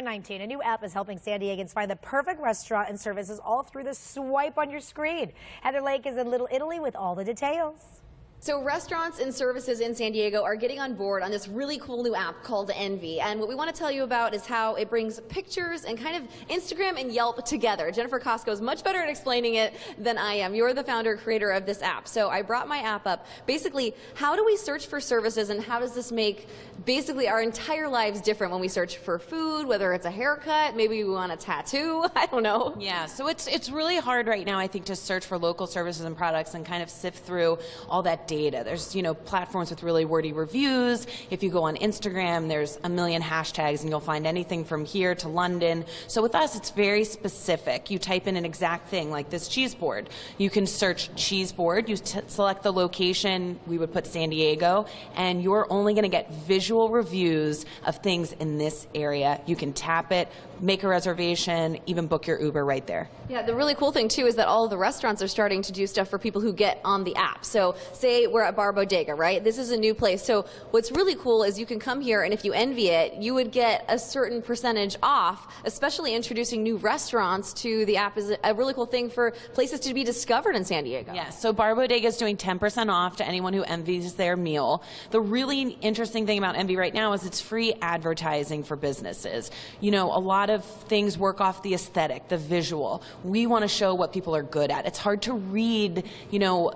9:19. A new app is helping San Diegans find the perfect restaurant and services all through the swipe on your screen. Heather Lake is in Little Italy with all the details. So restaurants and services in San Diego are getting on board on this really cool new app called Envy. And what we want to tell you about is how it brings pictures and kind of Instagram and Yelp together. Jennifer Cosco is much better at explaining it than I am. You're the founder, creator of this app. So I brought my app up. Basically, how do we search for services and how does this make basically our entire lives different when we search for food, whether it's a haircut, maybe we want a tattoo, I don't know. Yeah, so it's really hard right now, I think, to search for local services and products and kind of sift through all that data. There's, platforms with really wordy reviews. If you go on Instagram, there's a million hashtags and you'll find anything from here to London. So with us, it's very specific. You type in an exact thing like this cheese board. You can search cheese board. You select the location. We would put San Diego, and you're only going to get visual reviews of things in this area. You can tap it, make a reservation, even book your Uber right there. Yeah, the really cool thing too is that all of the restaurants are starting to do stuff for people who get on the app. So say we're at Bar Bodega, right? This is a new place. So what's really cool is you can come here, and if you envy it, you would get a certain percentage off. Especially introducing new restaurants to the app is a really cool thing for places to be discovered in San Diego. Yeah, so Bar Bodega is doing 10% off to anyone who envies their meal. The really interesting thing about Envy right now is it's free advertising for businesses. A lot of things work off the aesthetic, the visual. We want to show what people are good at. It's hard to read,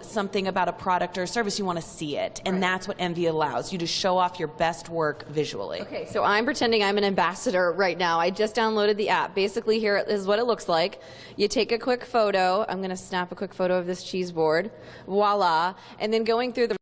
something about a product or a service. You want to see it, and that's what Envy allows you to show off your best work visually. Okay, so I'm pretending I'm an ambassador right now. I just downloaded the app. Basically, here is what it looks like. You take a quick photo. I'm going to snap a quick photo of this cheese board. Voila. And then going through the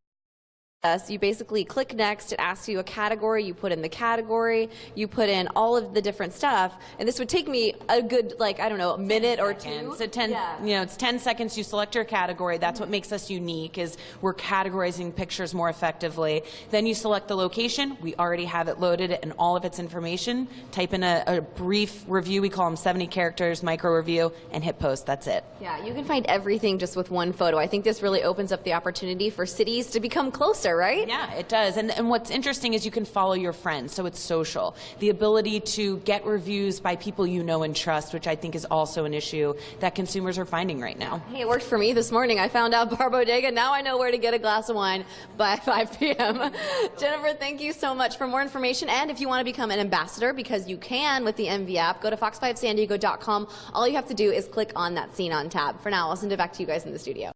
you basically click next, it asks you a category, you put in the category, you put in all of the different stuff, and this would take me a good, a minute or two. So it's 10 seconds, you select your category. That's what makes us unique, is we're categorizing pictures more effectively. Then you select the location. We already have it loaded and all of its information. Type in a brief review, we call them 70 characters, micro review, and hit post. That's it. Yeah, you can find everything just with one photo. I think this really opens up the opportunity for cities to become closer, right? Yeah, it does. And what's interesting is you can follow your friends, so it's social. The ability to get reviews by people you know and trust, which I think is also an issue that consumers are finding right now. Hey, it worked for me this morning. I found out Bar Bodega. Now I know where to get a glass of wine by 5 p.m. Jennifer, thank you so much. For more information, and if you want to become an ambassador, because you can with the Envy app, go to fox5sandiego.com. All you have to do is click on that Scene On tab. For now, I'll send it back to you guys in the studio.